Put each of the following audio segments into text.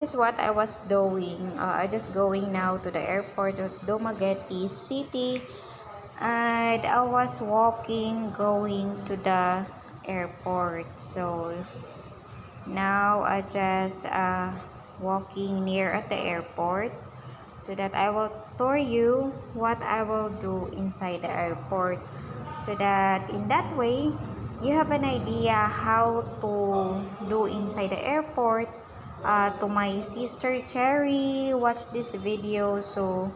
This is what I was doing. I just going now to the airport of Dumaguete City, and I was walking going to the airport. So now I just walking near at the airport so that I will tour you what I will do inside the airport, so that in that way you have an idea how to do inside the airport. To my sister Cherry, watch this video so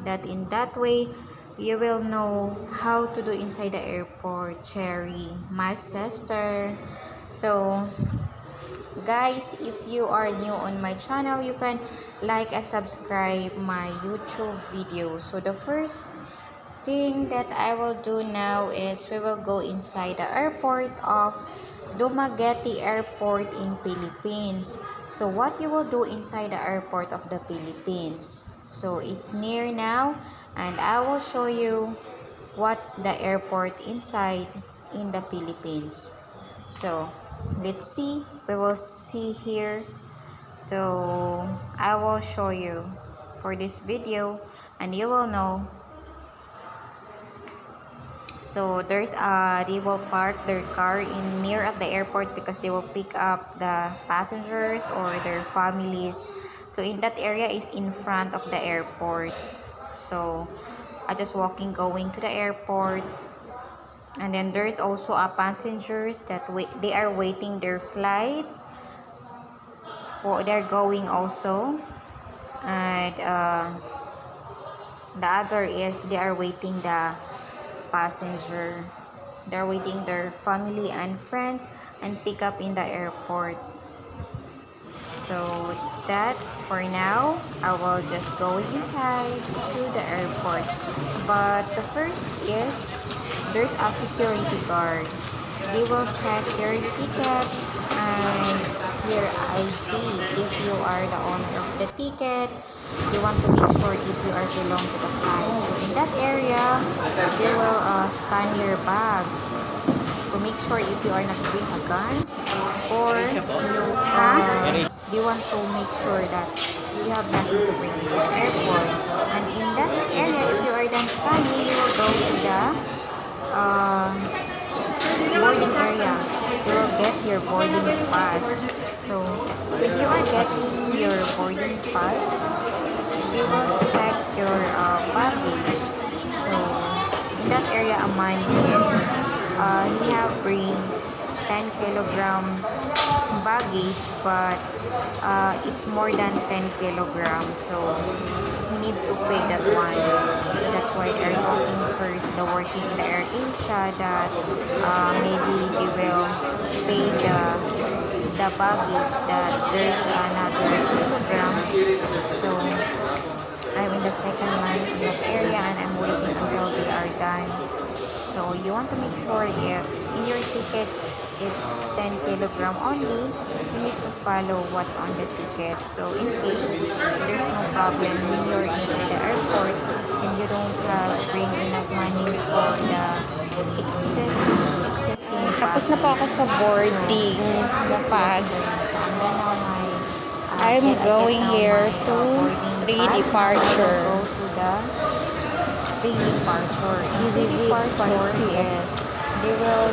that in that way you will know how to do inside the airport. Cherry, my sister. So guys, if you are new on my channel, you can like and subscribe my YouTube video. So the first thing that I will do now is we will go inside the airport of Dumaguete Airport in Philippines. So what you will do inside the airport of the Philippines. So it's near now, and I will show you what's the airport inside in the Philippines. So let's see, we will see here. So I will show you for this video, and you will know. So they will park their car in near at the airport because they will pick up the passengers or their families. So in that area is in front of the airport. So I just walking going to the airport, and then there's also a passengers that they are waiting their flight for they're going also, and the other is they are waiting the passenger. They're waiting their family and friends and pick up in the airport. So that for now, I will just go inside to the airport. But the first is there's a security guard. They will check your ticket and your ID. If you are the owner of the ticket, they want to make sure if you are belong to the flight. So in that area, they will scan your bag to make sure if you are not bring a guns, or they want to make sure that you have nothing to bring inside the airport. And in that area, if you are done scanning, you will go to the boarding area. You will get your boarding pass. So when you are getting your boarding pass, they will check your baggage. So in that area, a man is he have bring 10 kilogram baggage, but it's more than 10 kilograms, so you need to pay that one. That's why they're looking first the working in the Air Asia that maybe they will pay the baggage that there's another kilogram. So I'm in the second line in that area, and I'm waiting until they are done. So you want to make sure if in your tickets it's 10 kilogram only, you need to follow what's on the ticket. So in case there's no problem when you're inside the airport and you don't bring enough money for the existing Tapos na po ako sa boarding pass. I'm going here to pre-departure. Go to the pre-departure. Easy departure is they will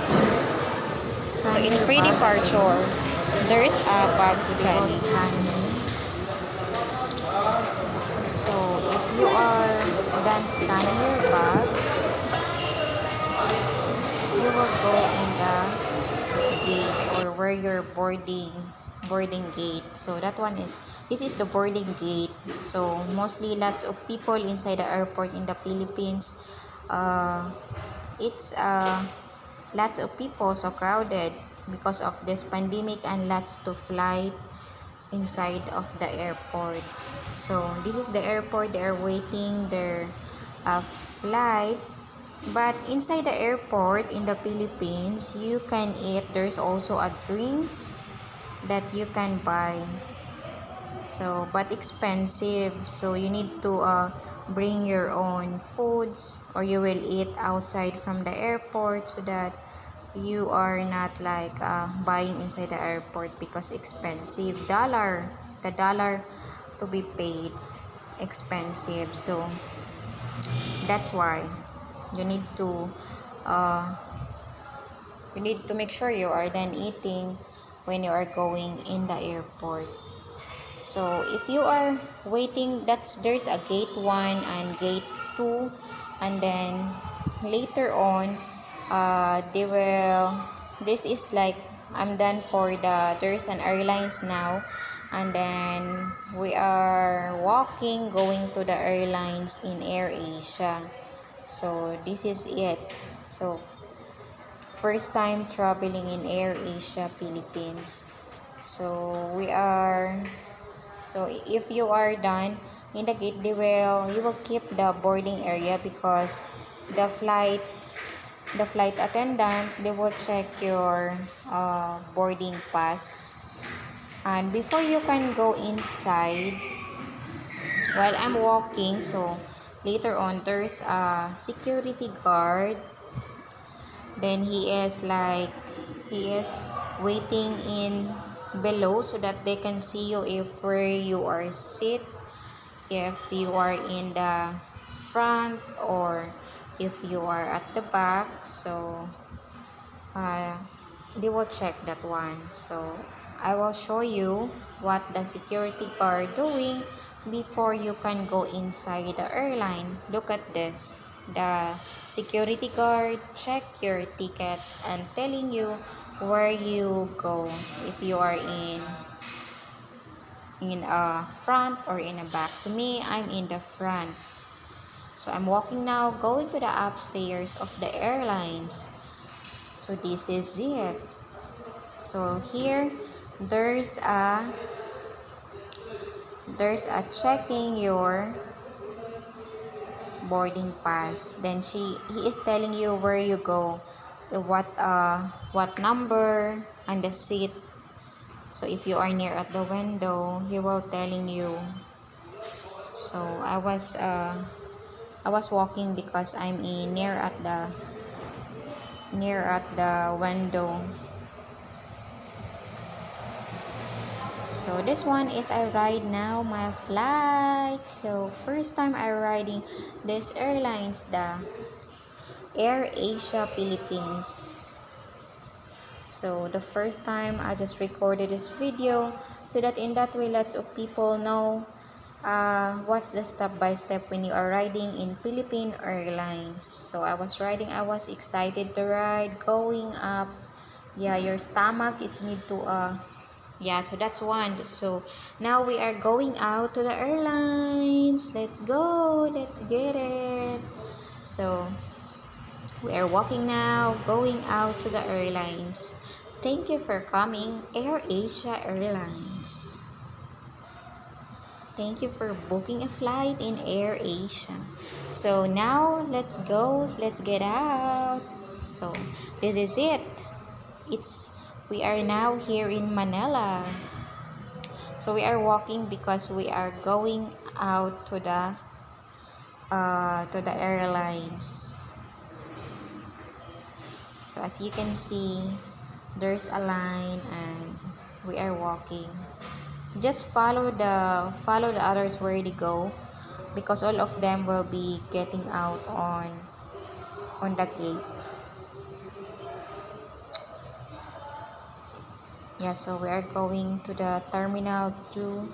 So in pre-departure, there is a bag scan. So if you are done scanning your bag, you will go in the gate or where your boarding gate. So this is the boarding gate. So mostly lots of people inside the airport in the Philippines. It's lots of people, so crowded because of this pandemic, and lots to fly inside of the airport. So this is the airport. They are waiting their flight. But inside the airport in the Philippines, you can eat. There's also a drinks that you can buy. So but expensive. So you need to bring your own foods, or you will eat outside from the airport, so that you are not like buying inside the airport because expensive dollar the dollar to be paid expensive. So that's why you need to uh, make sure you are done eating when you are going in the airport. So if you are waiting, there's a gate 1 and gate 2, and then later on they will, this is like, I'm done for there's an airlines now, and then we are walking going to the airlines in Air Asia. So this is it. So first time traveling in Air Asia Philippines. So we are, so if you are done in the gate, you will keep the boarding area, because the flight attendant, they will check your boarding pass. And before you can go inside, while I'm walking, so later on there's a security guard. Then he is waiting in below so that they can see you, if where you are sit, if you are in the front or if you are at the back. So uh, they will check that one. So I will show you what the security guard doing before you can go inside the airline. Look at this. The security guard check your ticket and telling you where you go, if you are in a front or in a back. So me, I'm in the front. So I'm walking now, going to the upstairs of the airlines. So this is it. So here there's a checking your boarding pass. Then he is telling you where you go, what number and the seat. So if you are near at the window, he will telling you. So I was walking because I'm near at the window. So this one is I ride now my flight. So first time I riding this airlines, the Air Asia Philippines. So the first time I just recorded this video so that in that way lots of people know what's the step-by-step when you are riding in Philippine Airlines. So I was riding, I was excited to ride, going up. Yeah, your stomach is need to yeah, so that's one. So now we are going out to the airlines. Let's go, let's get it. So we are walking now, going out to the airlines. Thank you for coming, Air Asia Airlines. Thank you for booking a flight in Air Asia. So now let's go, let's get out. So this is it. We are now here in Manila. So we are walking because we are going out to the airlines. So as you can see, there's a line and we are walking. Just follow the others where they go, because all of them will be getting out on the gate. Yeah, so we are going to the Terminal 2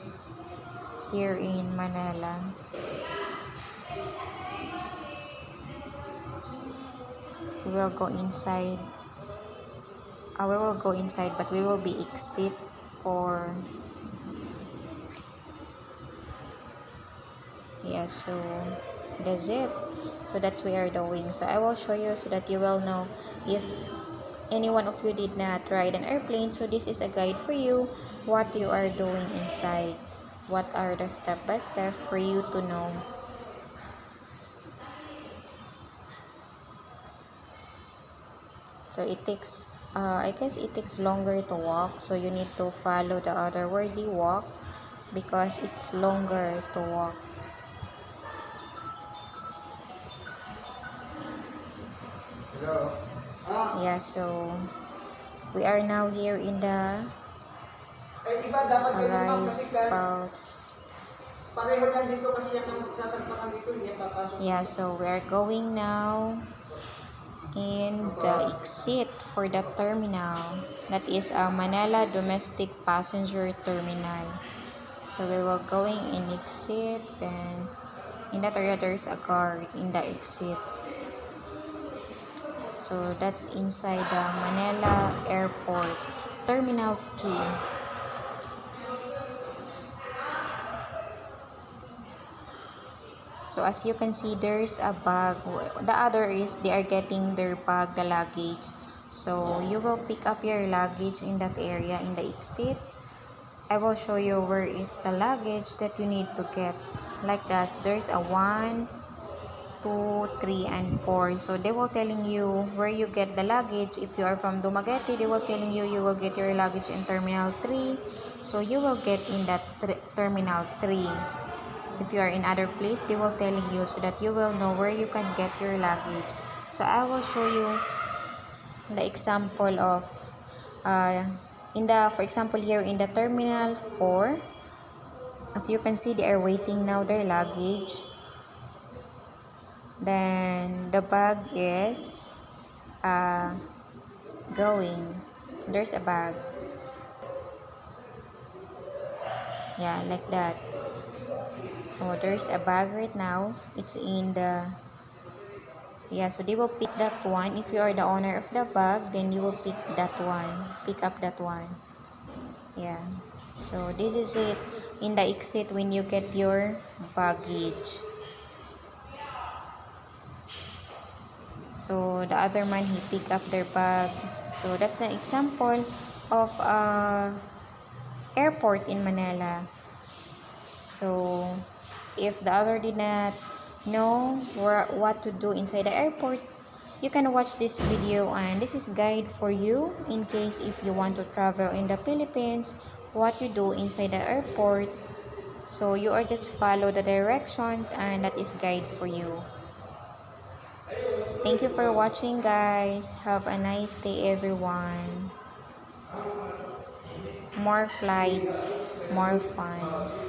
here in Manila. We will go inside. We will go inside, but we will be exit for. Yeah, so that's it. So that's we are doing. So I will show you so that you will know if any one of you did not ride an airplane. So this is a guide for you what you are doing inside, what are the step by step for you to know. So it takes I guess it takes longer to walk, so you need to follow the other where they walk because it's longer to walk. Yeah, so we are now here in the iba dapat ganun ma'am kasi arrivals. pareho lang dito kasi yan ang sasalpakan dito, hindi yan papasok. Yeah, so we're going now in the exit for the terminal. That is a Manila Domestic Passenger Terminal. So we will going in exit, then in that area there's a guard in the exit. So that's inside the Manila Airport, Terminal 2. So as you can see, there's a bag. The other is they are getting their bag, the luggage. So you will pick up your luggage in that area in the exit. I will show you where is the luggage that you need to get. Like that, there's a 1, 2, 3, and 4. So they will telling you where you get the luggage. If you are from Dumaguete, they will telling you you will get your luggage in Terminal 3. So you will get in that Terminal 3. If you are in other place, they will telling you so that you will know where you can get your luggage. So I will show you the example of for example here in the Terminal 4. As you can see, they are waiting now their luggage. Then the bag is going. There's a bag. Yeah, like that. Oh, there's a bag right now. It's in the... Yeah, so they will pick that one. If you are the owner of the bag, then you will pick that one. Pick up that one. Yeah. So this is it in the exit when you get your baggage. So the other man, he pick up their bag. So that's an example of airport in Manila. So if the other did not know what to do inside the airport, you can watch this video, and this is guide for you in case if you want to travel in the Philippines, what you do inside the airport. So you are just follow the directions, and that is guide for you. Thank you for watching, guys. Have a nice day, everyone. More flights, more fun.